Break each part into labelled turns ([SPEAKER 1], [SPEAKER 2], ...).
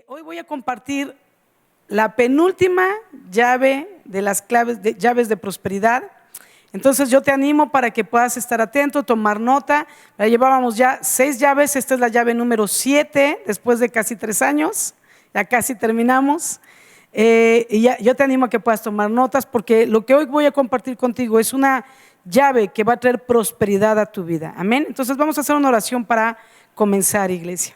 [SPEAKER 1] Hoy voy a compartir la penúltima llave de las llaves de prosperidad. Entonces yo te animo para que puedas estar atento, tomar nota. Ya llevábamos ya 6 llaves, esta es la llave número 7, después de casi 3 años, ya casi terminamos. Yo te animo a que puedas tomar notas, porque lo que hoy voy a compartir contigo es una llave que va a traer prosperidad a tu vida. Amén. Entonces vamos a hacer una oración para comenzar, iglesia.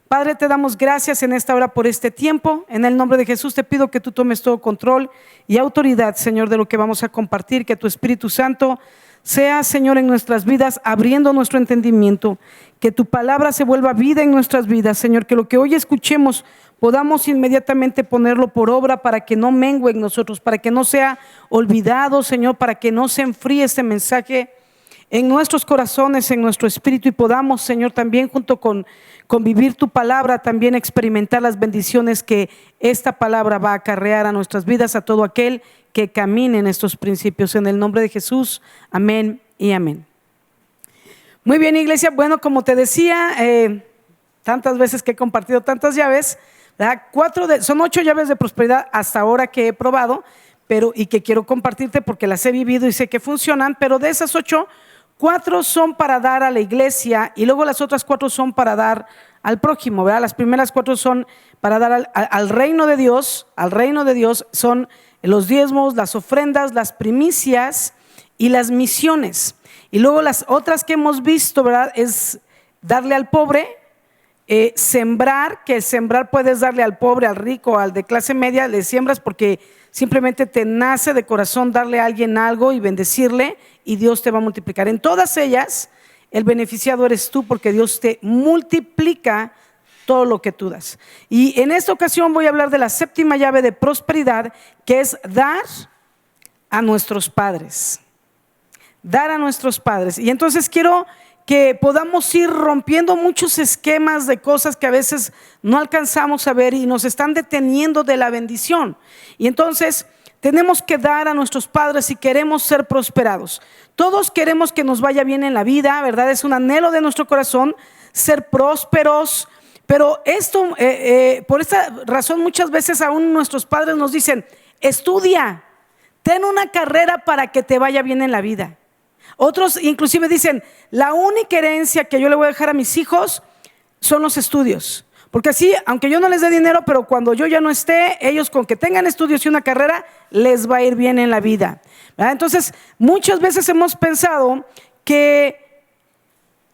[SPEAKER 1] Padre, te damos gracias en esta hora por este tiempo. En el nombre de Jesús te pido que tú tomes todo control y autoridad, Señor, de lo que vamos a compartir. Que tu Espíritu Santo sea, Señor, en nuestras vidas, abriendo nuestro entendimiento. Que tu palabra se vuelva vida en nuestras vidas, Señor. Que lo que hoy escuchemos podamos inmediatamente ponerlo por obra, para que no mengue en nosotros, para que no sea olvidado, Señor, para que no se enfríe este mensaje en nuestros corazones, en nuestro espíritu, y podamos, Señor, también junto con vivir tu palabra, también experimentar las bendiciones que esta palabra va a acarrear a nuestras vidas, a todo aquel que camine en estos principios. En el nombre de Jesús, amén y amén. Muy bien, iglesia. Bueno, como te decía, tantas veces que he compartido tantas llaves, ¿verdad? Son 8 llaves de prosperidad hasta ahora que he probado, y que quiero compartirte porque las he vivido y sé que funcionan. Pero de esas 8, 4 son para dar a la iglesia, y luego las otras 4 son para dar al prójimo, ¿verdad? Las primeras 4 son para dar al reino de Dios. Al reino de Dios son los diezmos, las ofrendas, las primicias y las misiones. Y luego las otras que hemos visto, ¿verdad?, es darle al pobre, sembrar, que sembrar puedes darle al pobre, al rico, al de clase media. Le siembras porque simplemente te nace de corazón darle a alguien algo y bendecirle, y Dios te va a multiplicar. En todas ellas el beneficiado eres tú, porque Dios te multiplica todo lo que tú das. Y en esta ocasión voy a hablar de la 7ª llave de prosperidad, que es dar a nuestros padres. Dar a nuestros padres. Y entonces quiero que podamos ir rompiendo muchos esquemas de cosas que a veces no alcanzamos a ver y nos están deteniendo de la bendición. Y entonces tenemos que dar a nuestros padres si queremos ser prosperados. Todos queremos que nos vaya bien en la vida, ¿verdad? Es un anhelo de nuestro corazón ser prósperos. Pero esto, por esta razón, muchas veces aún nuestros padres nos dicen: estudia, ten una carrera para que te vaya bien en la vida. Otros inclusive dicen: la única herencia que yo le voy a dejar a mis hijos son los estudios, porque así, aunque yo no les dé dinero, pero cuando yo ya no esté, ellos con que tengan estudios y una carrera, les va a ir bien en la vida, ¿verdad? Entonces muchas veces hemos pensado que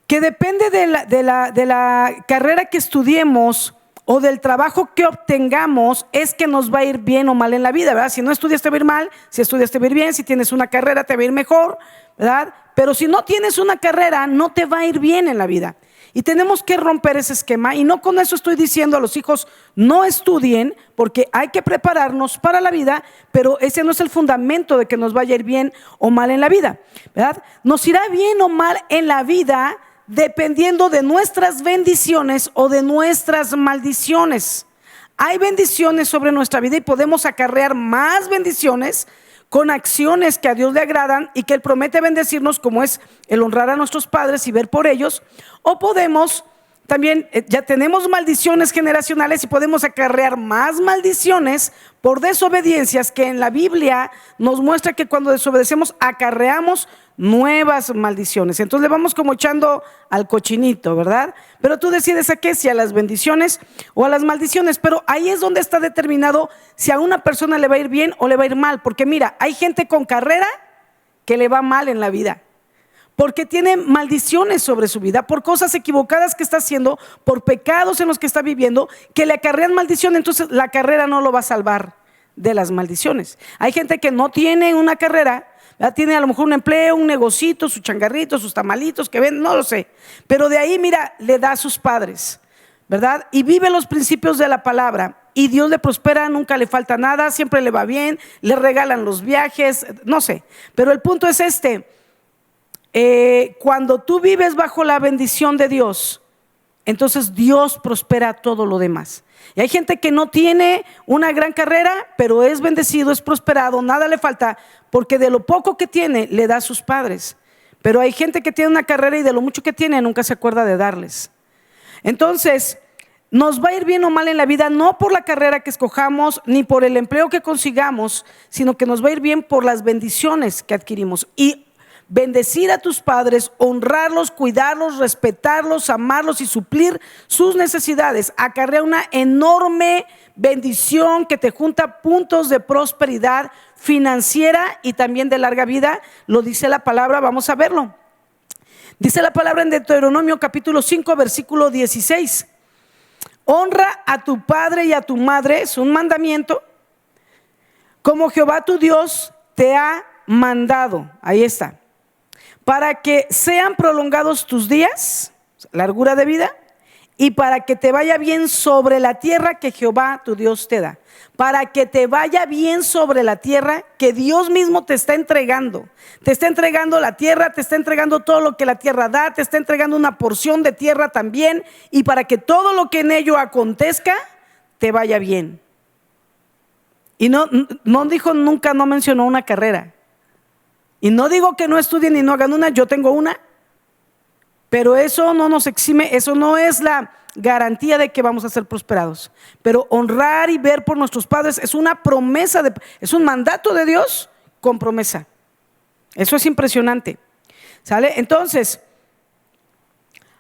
[SPEAKER 1] depende de la carrera que estudiemos o del trabajo que obtengamos, es que nos va a ir bien o mal en la vida, ¿verdad? Si no estudias te va a ir mal, si estudias te va a ir bien, si tienes una carrera te va a ir mejor, ¿verdad? Pero si no tienes una carrera, no te va a ir bien en la vida. Y tenemos que romper ese esquema. Y no con eso estoy diciendo a los hijos no estudien, porque hay que prepararnos para la vida, pero ese no es el fundamento de que nos vaya a ir bien o mal en la vida, ¿verdad? Nos irá bien o mal en la vida dependiendo de nuestras bendiciones o de nuestras maldiciones. Hay bendiciones sobre nuestra vida y podemos acarrear más bendiciones con acciones que a Dios le agradan y que Él promete bendecirnos, como es el honrar a nuestros padres y ver por ellos. O podemos también, ya tenemos maldiciones generacionales y podemos acarrear más maldiciones por desobediencias, que en la Biblia nos muestra que cuando desobedecemos acarreamos nuevas maldiciones. Entonces le vamos como echando al cochinito, ¿verdad? Pero tú decides a qué, si a las bendiciones o a las maldiciones. Pero ahí es donde está determinado si a una persona le va a ir bien o le va a ir mal. Porque mira, hay gente con carrera que le va mal en la vida, porque tiene maldiciones sobre su vida, por cosas equivocadas que está haciendo, por pecados en los que está viviendo, que le acarrean maldición. Entonces la carrera no lo va a salvar de las maldiciones. Hay gente que no tiene una carrera, ¿verdad? Tiene a lo mejor un empleo, un negocito, sus changarritos, sus tamalitos que ven, no lo sé, pero de ahí, mira, le da a sus padres, ¿verdad? Y vive los principios de la palabra, y Dios le prospera, nunca le falta nada, siempre le va bien, le regalan los viajes, no sé. Pero el punto es cuando tú vives bajo la bendición de Dios, entonces Dios prospera todo lo demás. Y hay gente que no tiene una gran carrera, pero es bendecido, es prosperado, nada le falta, porque de lo poco que tiene le da a sus padres. Pero hay gente que tiene una carrera y de lo mucho que tiene nunca se acuerda de darles. Entonces nos va a ir bien o mal en la vida, no por la carrera que escojamos, ni por el empleo que consigamos, sino que nos va a ir bien por las bendiciones que adquirimos. Y bendecir a tus padres, honrarlos, cuidarlos, respetarlos, amarlos y suplir sus necesidades acarrea una enorme bendición que te junta puntos de prosperidad financiera y también de larga vida. Lo dice la palabra, vamos a verlo. Dice la palabra en Deuteronomio capítulo 5 versículo 16. Honra a tu padre y a tu madre, es un mandamiento, como Jehová tu Dios te ha mandado. Ahí está. Para que sean prolongados tus días, largura de vida, y para que te vaya bien sobre la tierra que Jehová tu Dios te da. Para que te vaya bien sobre la tierra que Dios mismo te está entregando. Te está entregando la tierra, te está entregando todo lo que la tierra da, te está entregando una porción de tierra también, y para que todo lo que en ello acontezca te vaya bien. Y no dijo nunca, no mencionó una carrera. Y no digo que no estudien y no hagan una, yo tengo una. Pero eso no nos exime, eso no es la garantía de que vamos a ser prosperados. Pero honrar y ver por nuestros padres es una promesa, es un mandato de Dios con promesa. Eso es impresionante. ¿Sale? Entonces,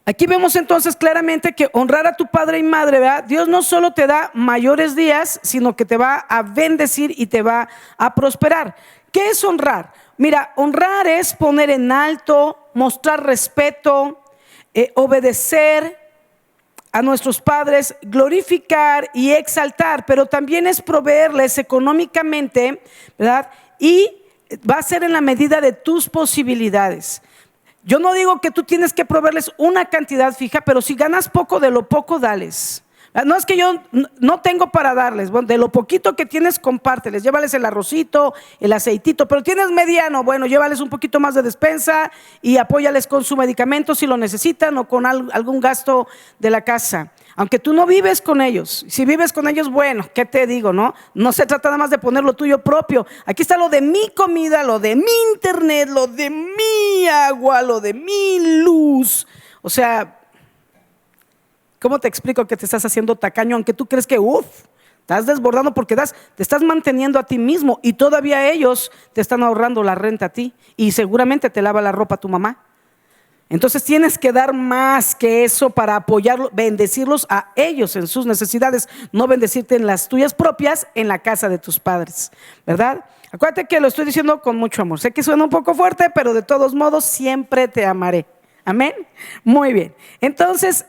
[SPEAKER 1] aquí vemos entonces claramente que honrar a tu padre y madre, ¿verdad? Dios no solo te da mayores días, sino que te va a bendecir y te va a prosperar. ¿Qué es honrar? Mira, honrar es poner en alto, mostrar respeto, obedecer a nuestros padres, glorificar y exaltar, pero también es proveerles económicamente, ¿verdad? Y va a ser en la medida de tus posibilidades. Yo no digo que tú tienes que proveerles una cantidad fija, pero si ganas poco, de lo poco dales. No es que yo no tengo para darles, bueno, de lo poquito que tienes compárteles, llévales el arrocito, el aceitito, pero tienes mediano, bueno, llévales un poquito más de despensa y apóyales con su medicamento si lo necesitan o con algún gasto de la casa. Aunque tú no vives con ellos, si vives con ellos, bueno, ¿qué te digo? No se trata nada más de poner lo tuyo propio. Aquí está lo de mi comida, lo de mi internet, lo de mi agua, lo de mi luz. O sea, ¿cómo te explico que te estás haciendo tacaño? Aunque tú crees que estás desbordando porque te estás manteniendo a ti mismo y todavía ellos te están ahorrando la renta a ti y seguramente te lava la ropa tu mamá. Entonces tienes que dar más que eso para apoyarlos, bendecirlos a ellos en sus necesidades, no bendecirte en las tuyas propias en la casa de tus padres, ¿verdad? Acuérdate que lo estoy diciendo con mucho amor. Sé que suena un poco fuerte, pero de todos modos siempre te amaré. Amén. Muy bien. Entonces,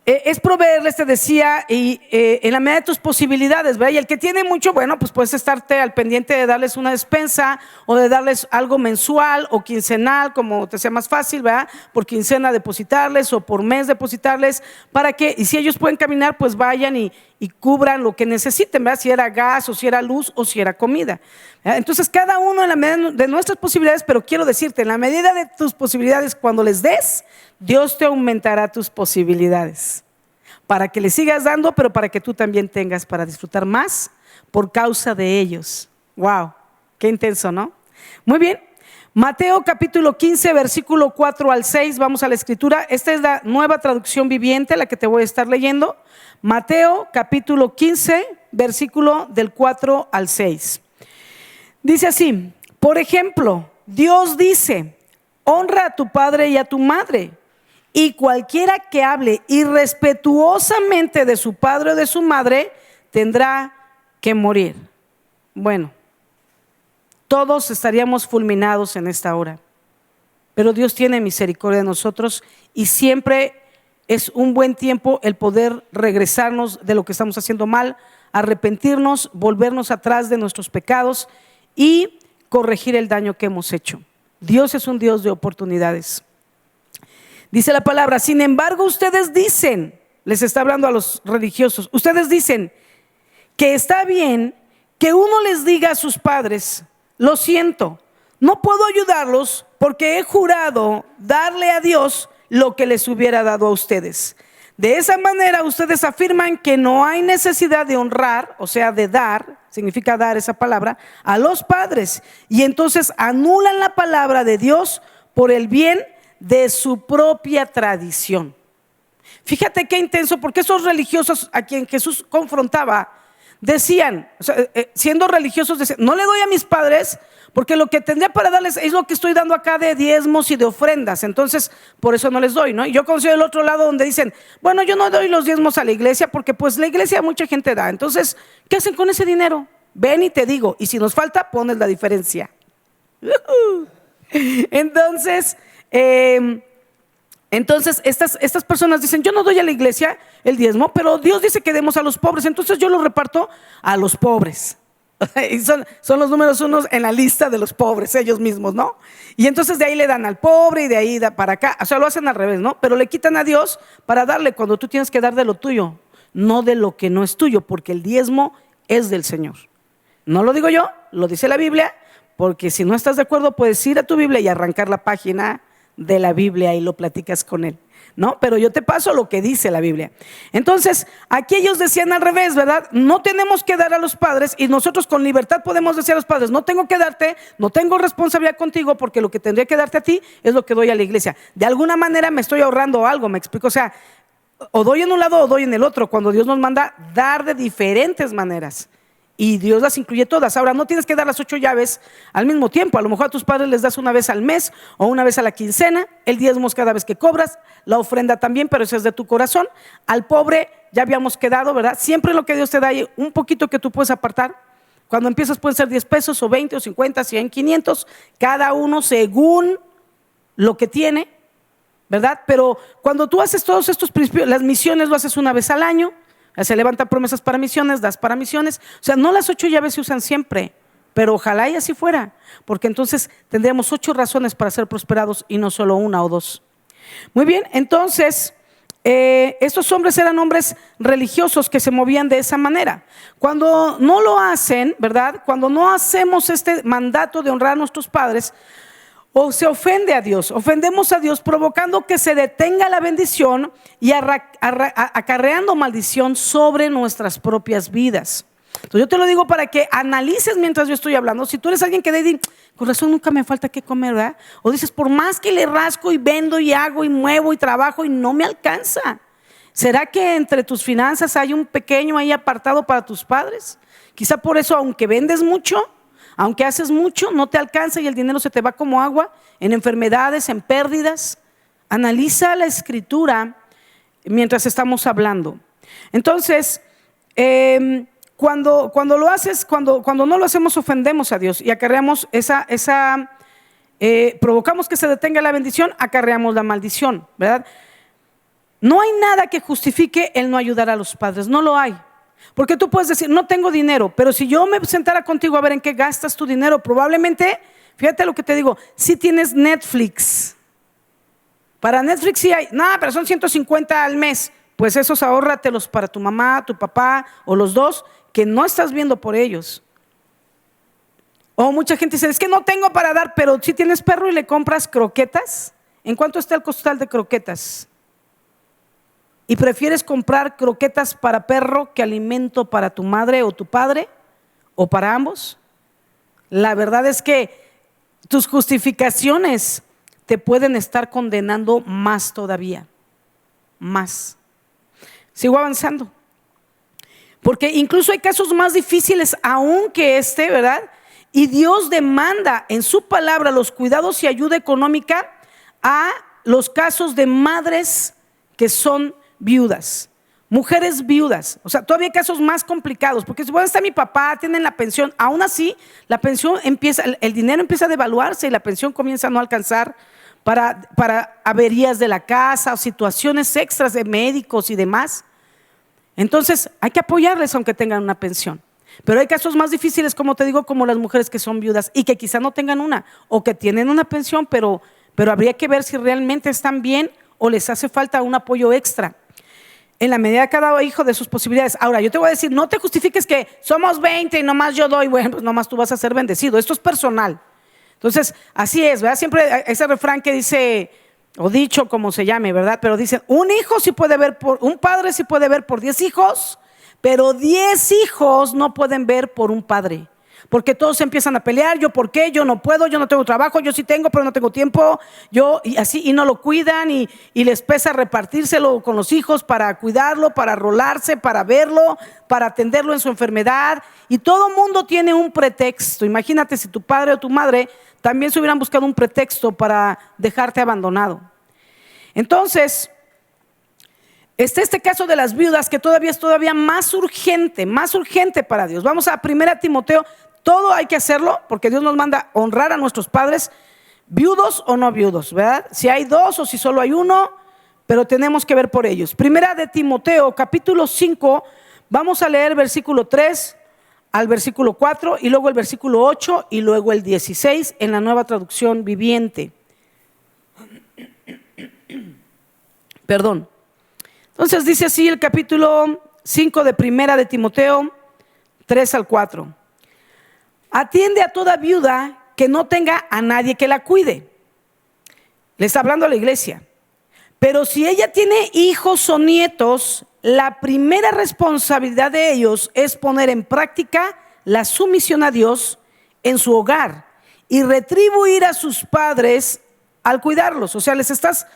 [SPEAKER 1] es proveerles, te decía, y en la medida de tus posibilidades, ¿verdad? Y el que tiene mucho, bueno, pues puedes estarte al pendiente de darles una despensa o de darles algo mensual o quincenal, como te sea más fácil, ¿verdad? Por quincena depositarles o por mes depositarles, para que, y si ellos pueden caminar, pues vayan y cubran lo que necesiten, ¿verdad? Si era gas o si era luz o si era comida, ¿verdad? Entonces cada uno en la medida de nuestras posibilidades, pero quiero decirte, en la medida de tus posibilidades, cuando les des, Dios te aumentará tus posibilidades para que les sigas dando, pero para que tú también tengas para disfrutar más por causa de ellos. Wow, qué intenso, ¿no? Muy bien. Mateo capítulo 15 versículo 4 al 6, vamos a la escritura. Esta es la Nueva Traducción Viviente, la que te voy a estar leyendo. Mateo capítulo 15 versículo del 4 al 6. Dice así: por ejemplo, Dios dice: honra a tu padre y a tu madre, y cualquiera que hable irrespetuosamente de su padre o de su madre tendrá que morir. Bueno, todos estaríamos fulminados en esta hora, pero Dios tiene misericordia de nosotros y siempre es un buen tiempo el poder regresarnos de lo que estamos haciendo mal, arrepentirnos, volvernos atrás de nuestros pecados y corregir el daño que hemos hecho. Dios es un Dios de oportunidades. Dice la palabra: sin embargo, ustedes dicen, les está hablando a los religiosos, ustedes dicen que está bien que uno les diga a sus padres: lo siento, no puedo ayudarlos porque he jurado darle a Dios lo que les hubiera dado a ustedes. De esa manera ustedes afirman que no hay necesidad de honrar, o sea, de dar, significa dar esa palabra, a los padres, y entonces anulan la palabra de Dios por el bien de su propia tradición. Fíjate qué intenso, porque esos religiosos a quien Jesús confrontaba decían, o sea, siendo religiosos, decían, no le doy a mis padres porque lo que tendría para darles es lo que estoy dando acá de diezmos y de ofrendas, entonces por eso no les doy, ¿no? Y yo considero el otro lado donde dicen, bueno, yo no doy los diezmos a la iglesia porque pues la iglesia mucha gente da, entonces, ¿qué hacen con ese dinero? Ven y te digo, y si nos falta, pones la diferencia. Entonces, estas personas dicen, yo no doy a la iglesia el diezmo, pero Dios dice que demos a los pobres, entonces yo lo reparto a los pobres. Y son los números unos en la lista de los pobres, ellos mismos, ¿no? Y entonces de ahí le dan al pobre y de ahí da para acá, o sea, lo hacen al revés, ¿no? Pero le quitan a Dios para darle cuando tú tienes que dar de lo tuyo, no de lo que no es tuyo, porque el diezmo es del Señor. No lo digo yo, lo dice la Biblia, porque si no estás de acuerdo puedes ir a tu Biblia y arrancar la página de la Biblia y lo platicas con él, ¿no? Pero yo te paso lo que dice la Biblia. Entonces, aquí ellos decían al revés, ¿verdad? No tenemos que dar a los padres y nosotros con libertad podemos decir a los padres, no tengo que darte, no tengo responsabilidad contigo porque lo que tendría que darte a ti es lo que doy a la iglesia. De alguna manera me estoy ahorrando algo, me explico, o sea, o doy en un lado o doy en el otro, cuando Dios nos manda dar de diferentes maneras. Y Dios las incluye todas. Ahora, no tienes que dar las 8 llaves al mismo tiempo. A lo mejor a tus padres les das una vez al mes o una vez a la quincena. El diezmo es cada vez que cobras. La ofrenda también, pero eso es de tu corazón. Al pobre ya habíamos quedado, ¿verdad? Siempre lo que Dios te da hay un poquito que tú puedes apartar. Cuando empiezas pueden ser 10 pesos o 20 o 50, 100, 500. Cada uno según lo que tiene, ¿verdad? Pero cuando tú haces todos estos principios, las misiones lo haces una vez al año. Se levantan promesas para misiones, das para misiones. O sea, no las 8 llaves se usan siempre, pero ojalá y así fuera, porque entonces tendríamos 8 razones para ser prosperados y no solo 1 o 2. Muy bien, entonces estos hombres eran hombres religiosos que se movían de esa manera. Cuando no lo hacen, ¿verdad? Cuando no hacemos este mandato de honrar a nuestros padres, o se ofende a Dios, ofendemos a Dios provocando que se detenga la bendición y acarreando maldición sobre nuestras propias vidas. Entonces yo te lo digo para que analices mientras yo estoy hablando. Si tú eres alguien que dice, con razón nunca me falta qué comer, ¿verdad? O dices, por más que le rasco y vendo y hago y muevo y trabajo y no me alcanza. ¿Será que entre tus finanzas hay un pequeño ahí apartado para tus padres? Quizá por eso, aunque vendes mucho, aunque haces mucho, no te alcanza y el dinero se te va como agua, en enfermedades, en pérdidas. Analiza la escritura mientras estamos hablando. Entonces, cuando lo haces, cuando no lo hacemos, ofendemos a Dios y acarreamos provocamos que se detenga la bendición, acarreamos la maldición, ¿verdad? No hay nada que justifique el no ayudar a los padres, no lo hay. Porque tú puedes decir, no tengo dinero, pero si yo me sentara contigo a ver en qué gastas tu dinero, probablemente, fíjate lo que te digo, si tienes Netflix. Para Netflix sí hay, no, pero son 150 al mes. Pues esos ahórratelos para tu mamá, tu papá o los dos, que no estás viendo por ellos. O mucha gente dice, es que no tengo para dar, pero si tienes perro y le compras croquetas, ¿en cuánto está el costal de croquetas? ¿Y prefieres comprar croquetas para perro que alimento para tu madre o tu padre? ¿O para ambos? La verdad es que tus justificaciones te pueden estar condenando más todavía. Más. Sigo avanzando. Porque incluso hay casos más difíciles aún que este, ¿verdad? Y Dios demanda en su palabra los cuidados y ayuda económica a los casos de madres que son viudas, mujeres viudas. O sea, todavía hay casos más complicados, porque si bueno, está mi papá, tienen la pensión, aún así la pensión empieza, el dinero empieza a devaluarse y la pensión comienza a no alcanzar para averías de la casa o situaciones extras de médicos y demás. Entonces hay que apoyarles aunque tengan una pensión. Pero hay casos más difíciles, como te digo, como las mujeres que son viudas y que quizá no tengan una, o que tienen una pensión, pero habría que ver si realmente están bien o les hace falta un apoyo extra en la medida de cada hijo de sus posibilidades. Ahora, yo te voy a decir, no te justifiques que somos 20 y nomás yo doy. Bueno, pues nomás tú vas a ser bendecido. Esto es personal. Entonces, así es, ¿verdad? Siempre ese refrán que dice, o dicho como se llame, ¿verdad? Pero dice, un padre sí puede ver por 10 hijos, pero 10 hijos no pueden ver por un padre. Porque todos se empiezan a pelear, yo por qué, yo no puedo, yo no tengo trabajo, yo sí tengo pero no tengo tiempo, y así, y no lo cuidan y les pesa repartírselo con los hijos para cuidarlo, para rolarse, para verlo, para atenderlo en su enfermedad, y todo mundo tiene un pretexto. Imagínate si tu padre o tu madre también se hubieran buscado un pretexto para dejarte abandonado. Entonces, está este caso de las viudas que todavía es más urgente para Dios. Vamos a 1 Timoteo. Todo hay que hacerlo porque Dios nos manda honrar a nuestros padres, viudos o no viudos, ¿verdad? Si hay dos o si solo hay uno, pero tenemos que ver por ellos. 1 Timoteo capítulo 5, vamos a leer versículo 3 al versículo 4 y luego el versículo 8 y luego el 16 en la Nueva Traducción Viviente. Perdón. Entonces dice así el capítulo 5 de 1 Timoteo 3 al 4. Atiende a toda viuda que no tenga a nadie que la cuide. Le está hablando a la iglesia. Pero si ella tiene hijos o nietos, la primera responsabilidad de ellos es poner en práctica la sumisión a Dios en su hogar y retribuir a sus padres al cuidarlos. O sea, les estás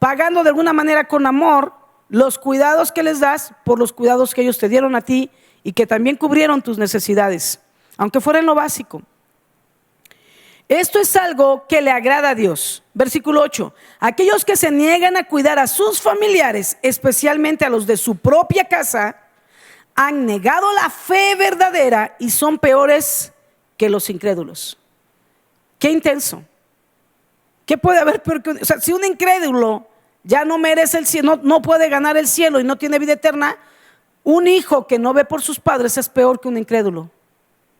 [SPEAKER 1] pagando de alguna manera con amor los cuidados que les das por los cuidados que ellos te dieron a ti y que también cubrieron tus necesidades, aunque fuera en lo básico. Esto es algo que le agrada a Dios. Versículo 8. Aquellos que se niegan a cuidar a sus familiares, especialmente a los de su propia casa, han negado la fe verdadera y son peores que los incrédulos. Qué intenso. ¿Qué puede haber peor que o sea, si un incrédulo ya no merece el cielo, no puede ganar el cielo y no tiene vida eterna, un hijo que no ve por sus padres es peor que un incrédulo?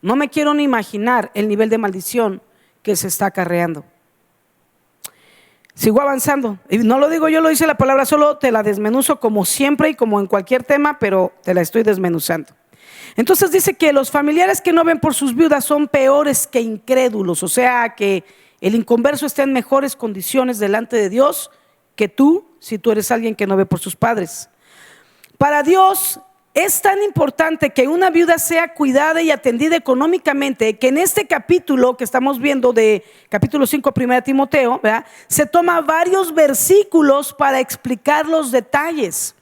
[SPEAKER 1] No me quiero ni imaginar el nivel de maldición que se está acarreando. Sigo avanzando, y no lo digo yo, lo dice la palabra, solo te la desmenuzo como siempre y como en cualquier tema, pero te la estoy desmenuzando. Entonces dice que los familiares que no ven por sus viudas son peores que incrédulos, o sea que el inconverso está en mejores condiciones delante de Dios que tú, si tú eres alguien que no ve por sus padres. Para Dios es tan importante que una viuda sea cuidada y atendida económicamente, que en este capítulo que estamos viendo de capítulo 5, 1 Timoteo, ¿verdad?, se toma varios versículos para explicar los detalles.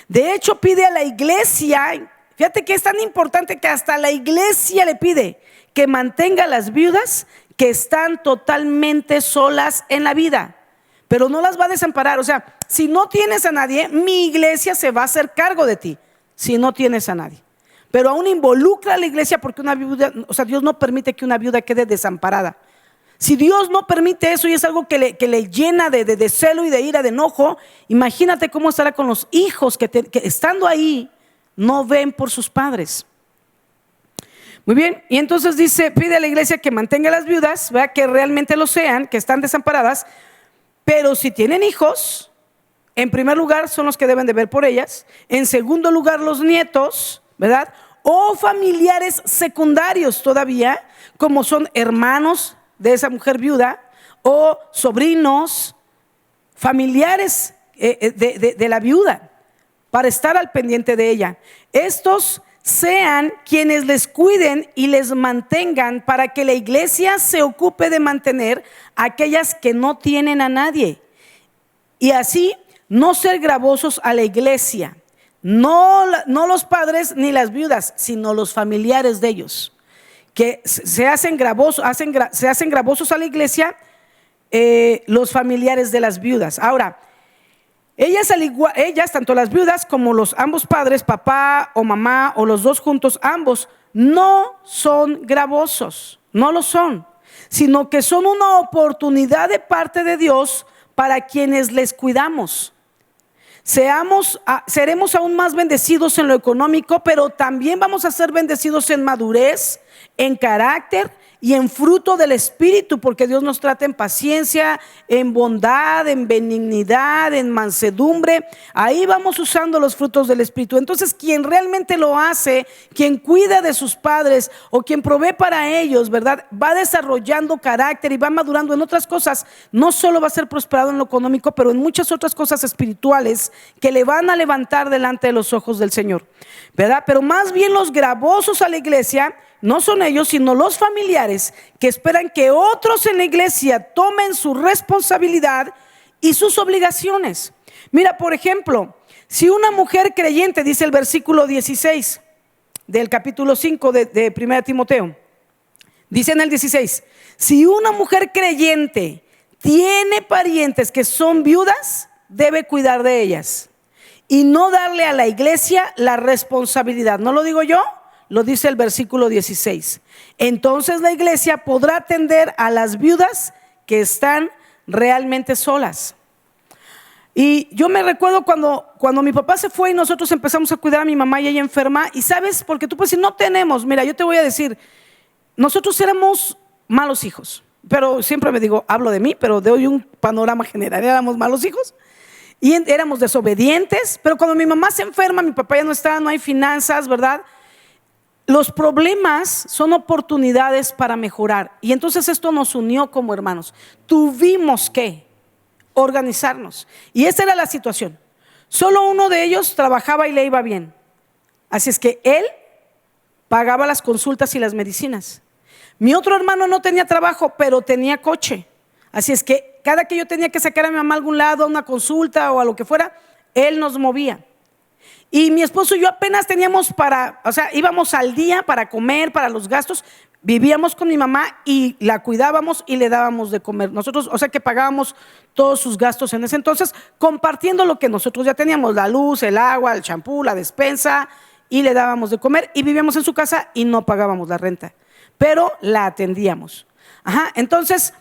[SPEAKER 1] De hecho, pide a la iglesia, fíjate que es tan importante que hasta la iglesia le pide que mantenga a las viudas que están totalmente solas en la vida, pero no las va a desamparar. O sea, si no tienes a nadie, mi iglesia se va a hacer cargo de ti. Si no tienes a nadie, pero aún involucra a la iglesia, porque una viuda, o sea, Dios no permite que una viuda quede desamparada. Si Dios no permite eso y es algo que le llena de celo y de ira, de enojo, imagínate cómo estará con los hijos que estando ahí no ven por sus padres. Muy bien, y entonces dice, pide a la iglesia que mantenga a las viudas, ¿verdad?, que realmente lo sean, que están desamparadas, pero si tienen hijos, en primer lugar son los que deben de ver por ellas, en segundo lugar los nietos, ¿verdad?, o familiares secundarios todavía, como son hermanos de esa mujer viuda, o sobrinos, familiares de la viuda, para estar al pendiente de ella. Estos sean quienes les cuiden y les mantengan, para que la iglesia se ocupe de mantener a aquellas que no tienen a nadie, y así no ser gravosos a la iglesia, no los padres ni las viudas, sino los familiares de ellos, que se hacen gravosos a la iglesia, los familiares de las viudas. Ahora, ellas, tanto las viudas como los ambos padres, papá o mamá o los dos juntos, ambos, no son gravosos, no lo son, sino que son una oportunidad de parte de Dios para quienes les cuidamos. Seremos aún más bendecidos en lo económico, pero también vamos a ser bendecidos en madurez, en carácter y en fruto del Espíritu, porque Dios nos trata en paciencia, en bondad, en benignidad, en mansedumbre. Ahí vamos usando los frutos del Espíritu. Entonces, quien realmente lo hace, quien cuida de sus padres o quien provee para ellos, ¿verdad?, va desarrollando carácter y va madurando en otras cosas. No solo va a ser prosperado en lo económico, pero en muchas otras cosas espirituales que le van a levantar delante de los ojos del Señor, ¿verdad? Pero más bien los gravosos a la iglesia no son ellos, sino los familiares que esperan que otros en la iglesia tomen su responsabilidad y sus obligaciones. Mira, por ejemplo, si una mujer creyente, dice el versículo 16 del capítulo 5 de 1 Timoteo, dice en el 16, si una mujer creyente tiene parientes que son viudas, debe cuidar de ellas y no darle a la iglesia la responsabilidad. ¿No lo digo yo? Lo dice el versículo 16. Entonces la iglesia podrá atender a las viudas que están realmente solas. Y yo me recuerdo cuando mi papá se fue y nosotros empezamos a cuidar a mi mamá y ella enferma. Y sabes, porque tú puedes decir, no tenemos. Mira, yo te voy a decir, nosotros éramos malos hijos. Pero siempre me digo, hablo de mí, pero doy un panorama general. Éramos malos hijos y éramos desobedientes. Pero cuando mi mamá se enferma, mi papá ya no está, no hay finanzas, ¿verdad? Los problemas son oportunidades para mejorar. Y entonces esto nos unió como hermanos. Tuvimos que organizarnos. Y esa era la situación. Solo uno de ellos trabajaba y le iba bien. Así es que él pagaba las consultas y las medicinas. Mi otro hermano no tenía trabajo, pero tenía coche. Así es que cada que yo tenía que sacar a mi mamá a algún lado, a una consulta o a lo que fuera, él nos movía. Y mi esposo y yo apenas teníamos íbamos al día para comer, para los gastos. Vivíamos con mi mamá y la cuidábamos y le dábamos de comer. Nosotros, que pagábamos todos sus gastos en ese entonces, compartiendo lo que nosotros ya teníamos, la luz, el agua, el champú, la despensa, y le dábamos de comer y vivíamos en su casa y no pagábamos la renta, pero la atendíamos. Entonces,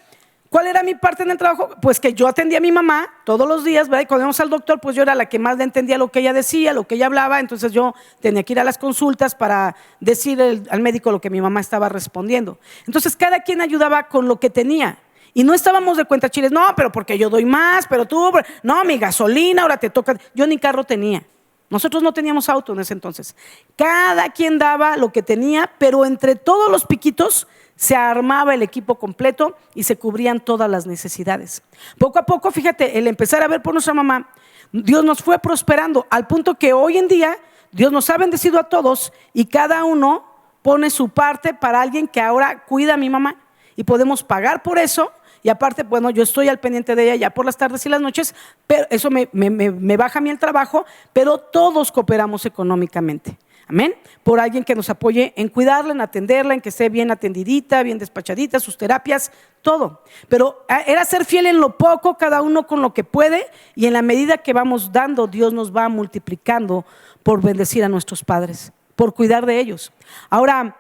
[SPEAKER 1] ¿cuál era mi parte en el trabajo? Pues que yo atendía a mi mamá todos los días, ¿verdad? Y cuando íbamos al doctor, pues yo era la que más le entendía lo que ella decía, lo que ella hablaba. Entonces yo tenía que ir a las consultas para decir al médico lo que mi mamá estaba respondiendo. Entonces cada quien ayudaba con lo que tenía. Y no estábamos de cuentachiles, no, pero porque yo doy más, pero tú, no, mi gasolina, ahora te toca. Yo ni carro tenía. Nosotros no teníamos auto en ese entonces. Cada quien daba lo que tenía, pero entre todos los piquitos se armaba el equipo completo y se cubrían todas las necesidades. Poco a poco, fíjate, el empezar a ver por nuestra mamá, Dios nos fue prosperando al punto que hoy en día Dios nos ha bendecido a todos y cada uno pone su parte para alguien que ahora cuida a mi mamá y podemos pagar por eso. Y aparte, bueno, yo estoy al pendiente de ella ya por las tardes y las noches, pero eso me baja a mí el trabajo, pero todos cooperamos económicamente. Amén. Por alguien que nos apoye en cuidarla, en atenderla, en que esté bien atendidita, bien despachadita, sus terapias, todo. Pero era ser fiel en lo poco, cada uno con lo que puede, y en la medida que vamos dando, Dios nos va multiplicando por bendecir a nuestros padres, por cuidar de ellos. Ahora,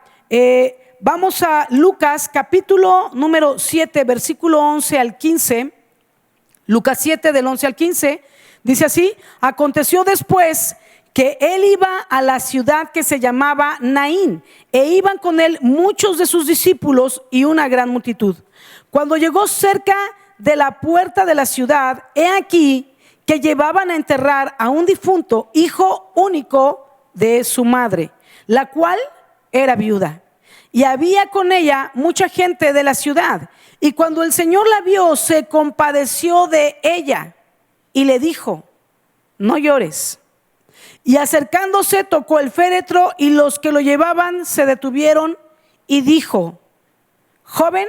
[SPEAKER 1] vamos a Lucas capítulo número 7, versículo 11 al 15. Lucas 7 del 11 al 15, dice así: aconteció después que él iba a la ciudad que se llamaba Naín, e iban con él muchos de sus discípulos y una gran multitud. Cuando llegó cerca de la puerta de la ciudad, he aquí que llevaban a enterrar a un difunto, hijo único de su madre, la cual era viuda. Y había con ella mucha gente de la ciudad. Y cuando el Señor la vio, se compadeció de ella y le dijo: no llores. Y acercándose tocó el féretro, y los que lo llevaban se detuvieron, y dijo: joven,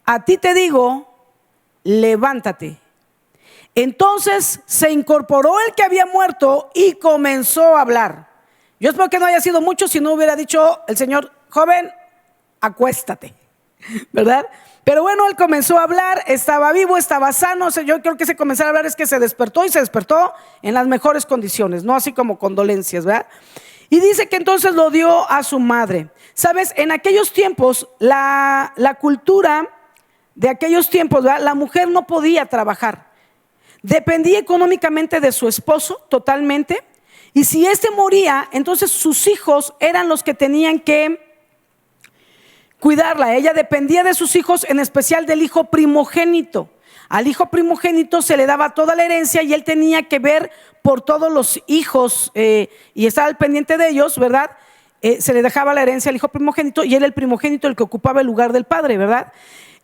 [SPEAKER 1] a ti te digo, levántate. Entonces se incorporó el que había muerto y comenzó a hablar. Yo espero que no haya sido mucho si no hubiera dicho el Señor: joven, acuéstate, ¿verdad? Pero bueno, él comenzó a hablar, estaba vivo, estaba sano. Yo creo que ese comenzar a hablar es que se despertó, y se despertó en las mejores condiciones, no así como condolencias, ¿verdad? Y dice que entonces lo dio a su madre. Sabes, en aquellos tiempos, la cultura de aquellos tiempos, ¿verdad? La mujer no podía trabajar, dependía económicamente de su esposo totalmente. Y si éste moría, entonces sus hijos eran los que tenían que cuidarla. Ella dependía de sus hijos, en especial del hijo primogénito. Al hijo primogénito se le daba toda la herencia y él tenía que ver por todos los hijos y estar al pendiente de ellos, ¿verdad? Se le dejaba la herencia al hijo primogénito y era el primogénito el que ocupaba el lugar del padre, ¿verdad?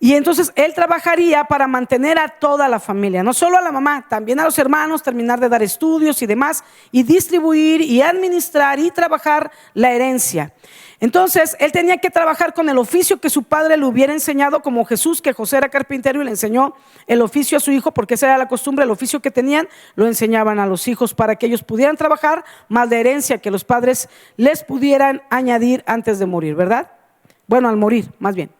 [SPEAKER 1] Y entonces él trabajaría para mantener a toda la familia, no solo a la mamá, también a los hermanos, terminar de dar estudios y demás, y distribuir y administrar y trabajar la herencia. Entonces, él tenía que trabajar con el oficio que su padre le hubiera enseñado, como Jesús, que José era carpintero y le enseñó el oficio a su hijo, porque esa era la costumbre, el oficio que tenían, lo enseñaban a los hijos para que ellos pudieran trabajar, más de herencia que los padres les pudieran añadir antes de morir, ¿verdad? Bueno, al morir, más bien.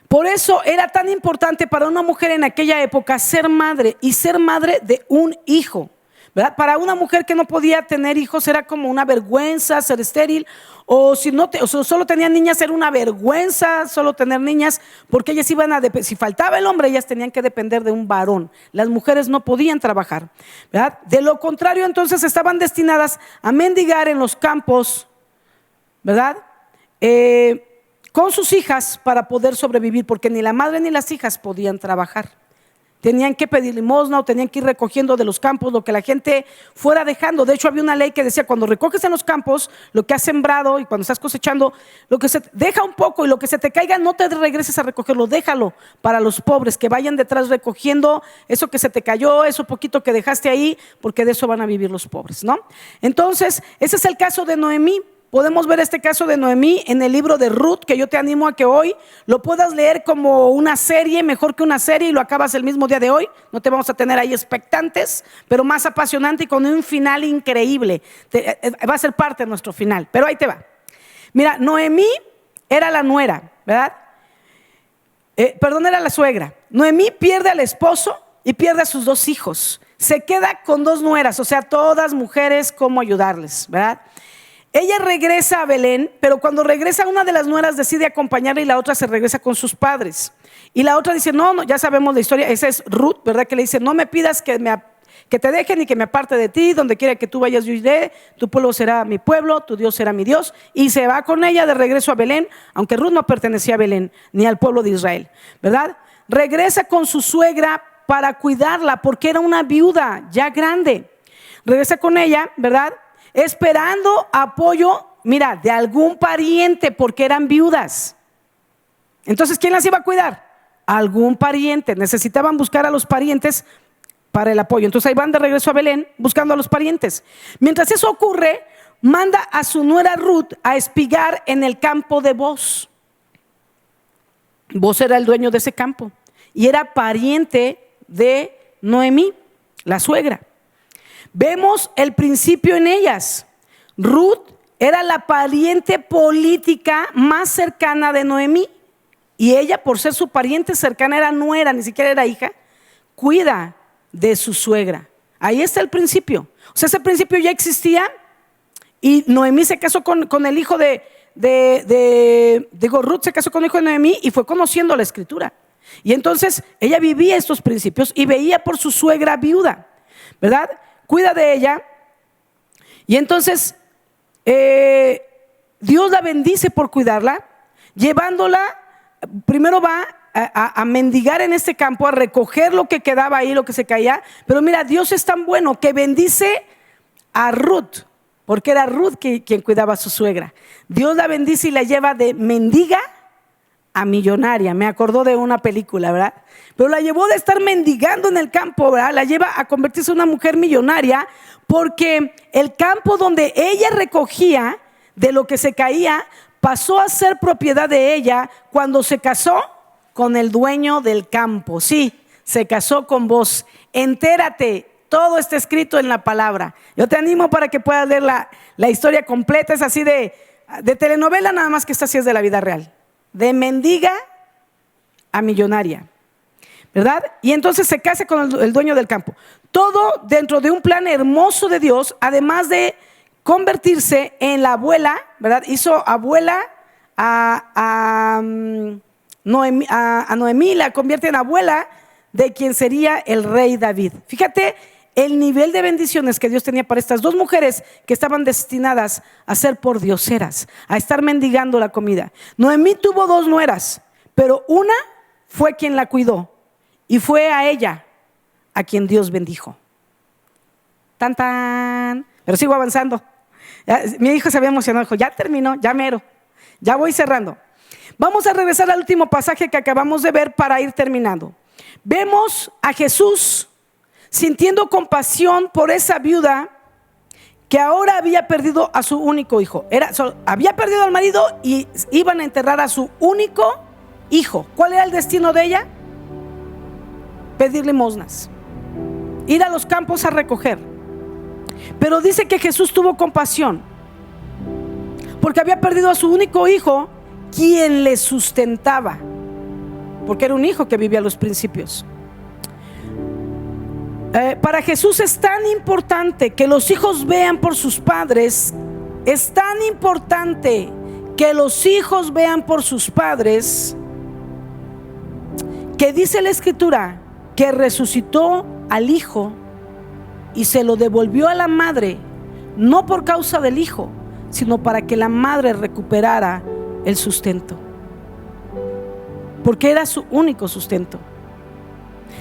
[SPEAKER 1] Por eso era tan importante para una mujer en aquella época ser madre y ser madre de un hijo, ¿verdad? Para una mujer que no podía tener hijos era como una vergüenza ser estéril, o si no o solo tenían niñas era una vergüenza solo tener niñas, porque ellas iban si faltaba el hombre, ellas tenían que depender de un varón. Las mujeres no podían trabajar, ¿verdad? De lo contrario, entonces estaban destinadas a mendigar en los campos, ¿verdad? Con sus hijas para poder sobrevivir, porque ni la madre ni las hijas podían trabajar. Tenían que pedir limosna o tenían que ir recogiendo de los campos lo que la gente fuera dejando. De hecho, había una ley que decía: cuando recoges en los campos lo que has sembrado y cuando estás cosechando, lo que se deja un poco y lo que se te caiga, no te regreses a recogerlo, déjalo para los pobres que vayan detrás recogiendo eso que se te cayó, eso poquito que dejaste ahí, porque de eso van a vivir los pobres, ¿no? Entonces, ese es el caso de Noemí. Podemos ver este caso de Noemí en el libro de Ruth, que yo te animo a que hoy lo puedas leer como una serie, mejor que una serie, y lo acabas el mismo día de hoy. No te vamos a tener ahí expectantes, pero más apasionante y con un final increíble. Va a ser parte de nuestro final, pero ahí te va. Mira, Noemí era la nuera, ¿verdad? Era la suegra. Noemí pierde al esposo y pierde a sus 2 hijos. Se queda con 2 nueras, o sea, todas mujeres, cómo ayudarles, ¿verdad? Ella regresa a Belén, pero cuando regresa, una de las nueras decide acompañarla y la otra se regresa con sus padres. Y la otra dice: no, ya sabemos la historia, esa es Ruth, ¿verdad? Que le dice: no me pidas que te dejen y que me aparte de ti, donde quiera que tú vayas yo iré, tu pueblo será mi pueblo, tu Dios será mi Dios. Y se va con ella de regreso a Belén, aunque Ruth no pertenecía a Belén ni al pueblo de Israel, ¿verdad? Regresa con su suegra para cuidarla, porque era una viuda ya grande. Regresa con ella, ¿verdad? Esperando apoyo, mira, de algún pariente, porque eran viudas. Entonces, ¿quién las iba a cuidar? Algún pariente. Necesitaban buscar a los parientes para el apoyo. Entonces ahí van de regreso a Belén buscando a los parientes. Mientras eso ocurre, manda a su nuera Ruth a espigar en el campo de Boz. Boz era el dueño de ese campo y era pariente de Noemí, la suegra. Vemos el principio en ellas. Ruth era la pariente política más cercana de Noemí, y ella, por ser su pariente cercana, era nuera, ni siquiera era hija, cuida de su suegra. Ahí está el principio. O sea, ese principio ya existía, y Noemí se casó con el hijo Ruth se casó con el hijo de Noemí y fue conociendo la escritura. Y entonces ella vivía estos principios y veía por su suegra viuda, ¿verdad? Cuida de ella, y entonces Dios la bendice por cuidarla, llevándola. Primero va a mendigar en este campo, a recoger lo que quedaba ahí, lo que se caía. Pero mira, Dios es tan bueno que bendice a Ruth, porque era Ruth quien cuidaba a su suegra. Dios la bendice y la lleva de mendiga a millonaria. Me acordó de una película, ¿verdad? Pero la llevó de estar mendigando en el campo, ¿verdad? La lleva a convertirse en una mujer millonaria, porque el campo donde ella recogía de lo que se caía pasó a ser propiedad de ella cuando se casó con el dueño del campo. Sí, se casó con Boz. Entérate, todo está escrito en la palabra. Yo te animo para que puedas leer la historia completa. Es así de telenovela, nada más que esta sí es de la vida real. De mendiga a millonaria, ¿verdad? Y entonces se casa con el dueño del campo. Todo dentro de un plan hermoso de Dios, además de convertirse en la abuela, ¿verdad? Hizo abuela a Noemí, la convierte en abuela de quien sería el rey David. Fíjate el nivel de bendiciones que Dios tenía para estas 2 mujeres que estaban destinadas a ser pordioseras, a estar mendigando la comida. Noemí tuvo 2 nueras, pero una fue quien la cuidó, y fue a ella a quien Dios bendijo. Tan tan. Pero sigo avanzando. Mi hijo se había emocionado, dijo: ya terminó, ya mero, ya voy cerrando. Vamos a regresar al último pasaje que acabamos de ver para ir terminando. Vemos a Jesús sintiendo compasión por esa viuda que ahora había perdido a su único hijo. Había perdido al marido y iban a enterrar a su único hijo. ¿Cuál era el destino de ella? Pedir limosnas, ir a los campos a recoger. Pero dice que Jesús tuvo compasión, porque había perdido a su único hijo, quien le sustentaba, porque era un hijo que vivía los principios. Para Jesús es tan importante que los hijos vean por sus padres. Es tan importante que los hijos vean por sus padres, que dice la Escritura que resucitó al hijo y se lo devolvió a la madre, no por causa del hijo, sino para que la madre recuperara el sustento, porque era su único sustento.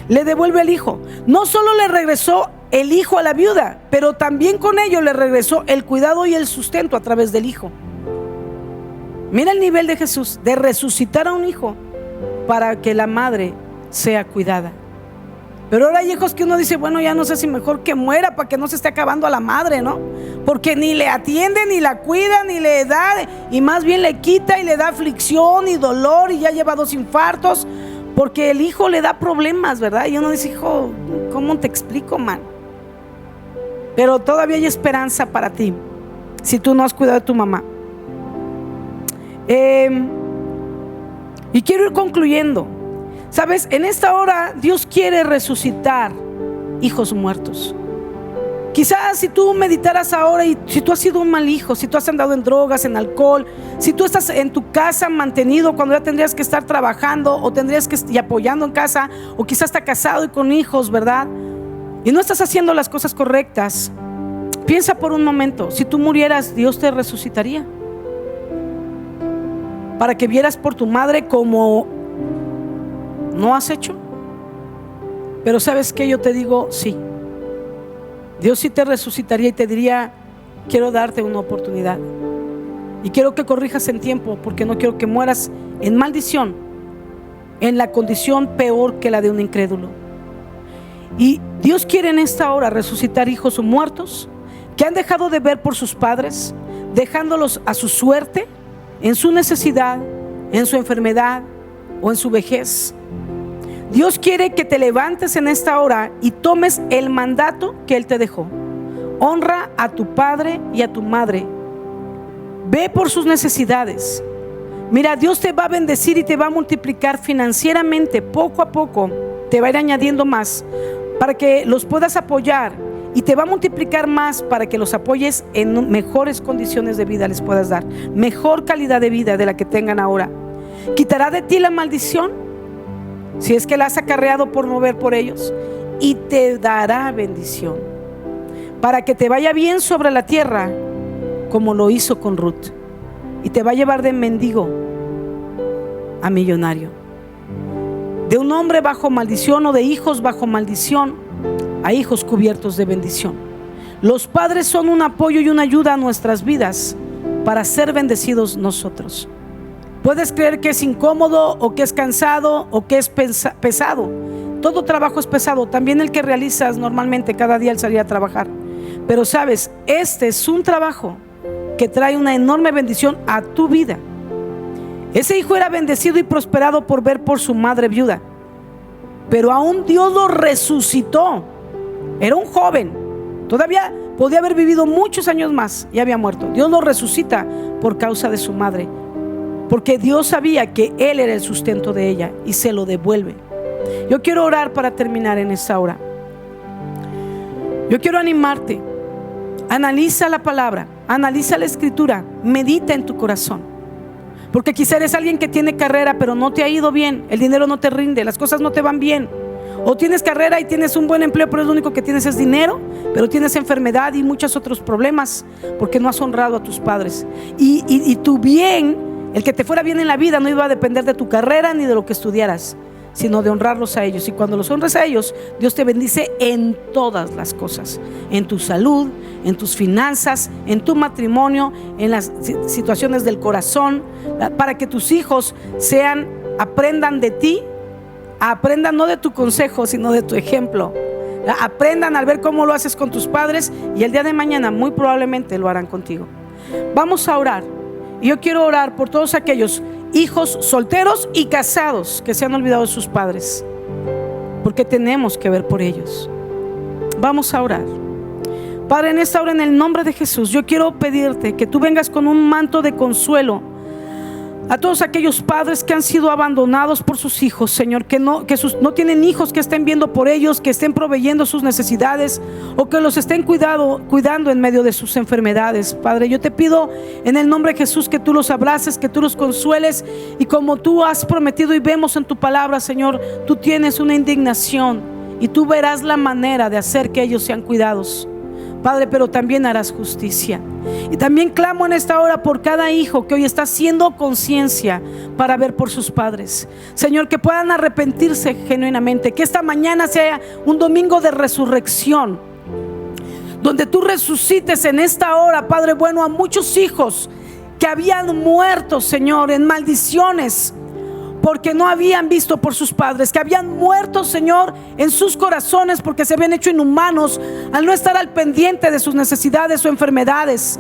[SPEAKER 1] Le devuelve el hijo. No solo le regresó el hijo a la viuda, pero también con ello le regresó el cuidado y el sustento a través del hijo. Mira el nivel de Jesús, de resucitar a un hijo para que la madre sea cuidada. Pero ahora hay hijos que uno dice, bueno, ya no sé si mejor que muera para que no se esté acabando a la madre, ¿no? Porque ni le atiende, ni la cuida, ni le da, y más bien le quita y le da aflicción y dolor, y ya lleva 2 infartos, porque el hijo le da problemas, ¿verdad? Y uno dice, hijo, ¿cómo te explico, man? Pero todavía hay esperanza para ti, si tú no has cuidado de tu mamá. Y quiero ir concluyendo. Sabes, en esta hora Dios quiere resucitar hijos muertos. Quizás si tú meditaras ahora, y si tú has sido un mal hijo, si tú has andado en drogas, en alcohol, si tú estás en tu casa mantenido cuando ya tendrías que estar trabajando, o tendrías que estar apoyando en casa, o quizás estás casado y con hijos, ¿verdad? Y no estás haciendo las cosas correctas. Piensa por un momento, si tú murieras, Dios te resucitaría para que vieras por tu madre como no has hecho. Pero ¿sabes qué? Yo te digo, sí, Dios sí te resucitaría y te diría, quiero darte una oportunidad y quiero que corrijas en tiempo, porque no quiero que mueras en maldición, en la condición peor que la de un incrédulo. Y Dios quiere en esta hora resucitar hijos muertos que han dejado de ver por sus padres, dejándolos a su suerte, en su necesidad, en su enfermedad o en su vejez. Dios quiere que te levantes en esta hora y tomes el mandato que Él te dejó. Honra a tu padre y a tu madre. Ve por sus necesidades. Mira, Dios te va a bendecir y te va a multiplicar financieramente. Poco a poco te va a ir añadiendo más para que los puedas apoyar, y te va a multiplicar más para que los apoyes en mejores condiciones de vida, les puedas dar mejor calidad de vida de la que tengan ahora. Quitará de ti la maldición, si es que la has acarreado por no ver por ellos, y te dará bendición para que te vaya bien sobre la tierra, como lo hizo con Ruth, y te va a llevar de mendigo a millonario, de un hombre bajo maldición o de hijos bajo maldición a hijos cubiertos de bendición. Los padres son un apoyo y una ayuda a nuestras vidas para ser bendecidos nosotros. Puedes creer que es incómodo, o que es cansado, o que es pesado. Todo trabajo es pesado, también el que realizas normalmente cada día al salir a trabajar. Pero sabes, este es un trabajo que trae una enorme bendición a tu vida. Ese hijo era bendecido y prosperado por ver por su madre viuda, pero aún Dios lo resucitó. Era un joven, todavía podía haber vivido muchos años más y había muerto. Dios lo resucita por causa de su madre, porque Dios sabía que Él era el sustento de ella y se lo devuelve. Yo quiero orar para terminar en esta hora. Yo quiero animarte. Analiza la palabra, analiza la escritura, medita en tu corazón. Porque quizá eres alguien que tiene carrera, pero no te ha ido bien, el dinero no te rinde, las cosas no te van bien. O tienes carrera y tienes un buen empleo, pero lo único que tienes es dinero, pero tienes enfermedad y muchos otros problemas porque no has honrado a tus padres. Y tu bien, el que te fuera bien en la vida, no iba a depender de tu carrera ni de lo que estudiaras, sino de honrarlos a ellos. Y cuando los honras a ellos, Dios te bendice en todas las cosas, en tu salud, en tus finanzas, en tu matrimonio, en las situaciones del corazón, para que tus hijos aprendan de ti, aprendan no de tu consejo, sino de tu ejemplo, aprendan al ver cómo lo haces con tus padres, y el día de mañana muy probablemente lo harán contigo. Vamos a orar. Y yo quiero orar por todos aquellos hijos solteros y casados que se han olvidado de sus padres, porque tenemos que ver por ellos. Vamos a orar. Padre, en esta hora, en el nombre de Jesús, yo quiero pedirte que tú vengas con un manto de consuelo a todos aquellos padres que han sido abandonados por sus hijos, Señor, que no tienen hijos que estén viendo por ellos, que estén proveyendo sus necesidades, o que los estén cuidando en medio de sus enfermedades. Padre, yo te pido en el nombre de Jesús que tú los abraces, que tú los consueles, y como tú has prometido y vemos en tu palabra, Señor, tú tienes una indignación y tú verás la manera de hacer que ellos sean cuidados, Padre, pero también harás justicia. Y también clamo en esta hora por cada hijo que hoy está haciendo conciencia para ver por sus padres, Señor, que puedan arrepentirse genuinamente, que esta mañana sea un domingo de resurrección, donde tú resucites en esta hora, Padre bueno, a muchos hijos que habían muerto, Señor, en maldiciones, porque no habían visto por sus padres, que habían muerto, Señor, en sus corazones, porque se habían hecho inhumanos al no estar al pendiente de sus necesidades o enfermedades.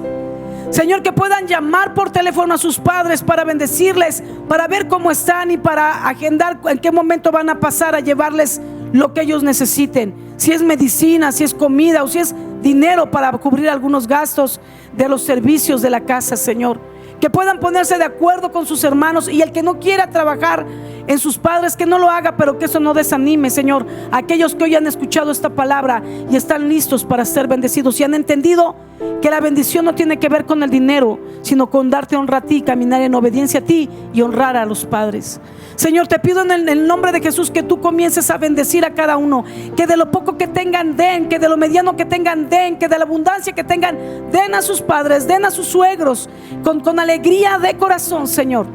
[SPEAKER 1] Señor, que puedan llamar por teléfono a sus padres para bendecirles, para ver cómo están y para agendar en qué momento van a pasar a llevarles lo que ellos necesiten, si es medicina, si es comida o si es dinero para cubrir algunos gastos de los servicios de la casa, Señor. Que puedan ponerse de acuerdo con sus hermanos, y el que no quiera trabajar en sus padres, que no lo haga, pero que eso no desanime, Señor, aquellos que hoy han escuchado esta palabra y están listos para ser bendecidos y han entendido que la bendición no tiene que ver con el dinero, sino con darte honra a ti, caminar en obediencia a ti y honrar a los padres. Señor, te pido en el nombre de Jesús que tú comiences a bendecir a cada uno, que de lo poco que tengan den, que de lo mediano que tengan den, que de la abundancia que tengan den a sus padres, den a sus suegros con alegría de corazón, Señor.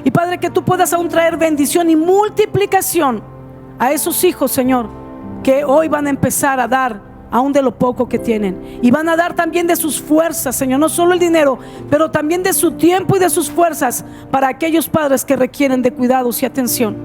[SPEAKER 1] Y Padre, que tú puedas aún traer bendición y multiplicación a esos hijos, Señor, que hoy van a empezar a dar aún de lo poco que tienen, y van a dar también de sus fuerzas, Señor, no solo el dinero, pero también de su tiempo y de sus fuerzas para aquellos padres que requieren de cuidados y atención.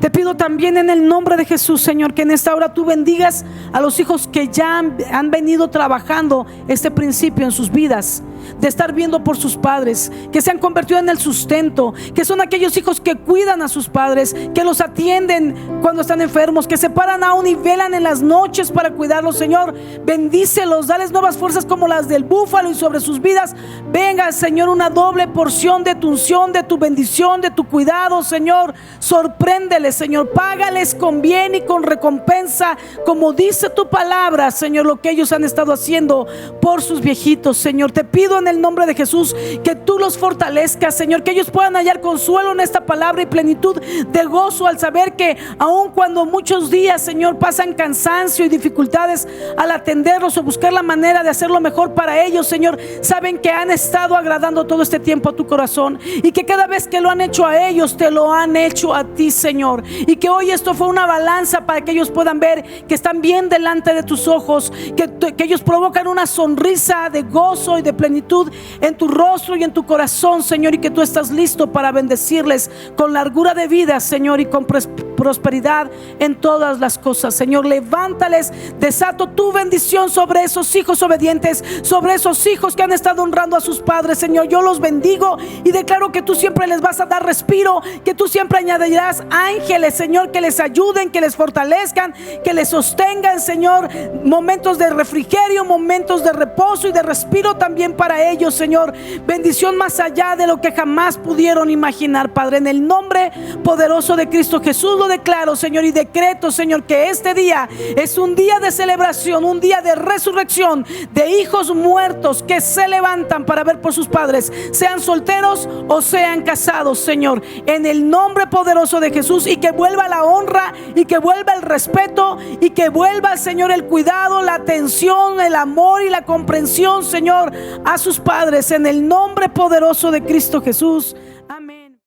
[SPEAKER 1] Te pido también en el nombre de Jesús, Señor, que en esta hora tú bendigas a los hijos que ya han venido trabajando este principio en sus vidas, de estar viendo por sus padres, que se han convertido en el sustento, que son aquellos hijos que cuidan a sus padres, que los atienden cuando están enfermos, que se paran aún y velan en las noches para cuidarlos. Señor, bendícelos, dales nuevas fuerzas como las del búfalo, y sobre sus vidas venga, Señor, una doble porción de tu unción, de tu bendición, de tu cuidado. Señor, sorpréndeles, Señor, págales con bien y con recompensa, como dice tu palabra, Señor, lo que ellos han estado haciendo por sus viejitos. Señor, te pido en el nombre de Jesús que tú los fortalezcas, Señor, que ellos puedan hallar consuelo en esta palabra y plenitud de gozo al saber que aun cuando muchos días, Señor, pasan cansancio y dificultades al atenderlos o buscar la manera de hacerlo mejor para ellos, Señor, saben que han estado agradando todo este tiempo a tu corazón, y que cada vez que lo han hecho a ellos, te lo han hecho a ti, Señor, y que hoy esto fue una balanza para que ellos puedan ver que están bien delante de tus ojos, que ellos provocan una sonrisa de gozo y de plenitud en tu rostro y en tu corazón, Señor, y que tú estás listo para bendecirles con largura de vida, Señor, y con prosperidad en todas las cosas. Señor, levántales, desato tu bendición sobre esos hijos obedientes, sobre esos hijos que han estado honrando a sus padres. Señor, yo los bendigo y declaro que tú siempre les vas a dar respiro, que tú siempre añadirás ángeles, Señor, que les ayuden, que les fortalezcan, que les sostengan, Señor, momentos de refrigerio, momentos de reposo y de respiro también para ellos, Señor. Bendición más allá de lo que jamás pudieron imaginar, Padre, en el nombre poderoso de Cristo Jesús lo declaro, Señor, y decreto, Señor, que este día es un día de celebración, un día de resurrección, de hijos muertos que se levantan para ver por sus padres, sean solteros o sean casados, Señor, en el nombre poderoso de Jesús, y que vuelva la honra, y que vuelva el respeto, y que vuelva, Señor, el cuidado, la atención, el amor y la comprensión, Señor, a sus padres, en el nombre poderoso de Cristo Jesús. Amén.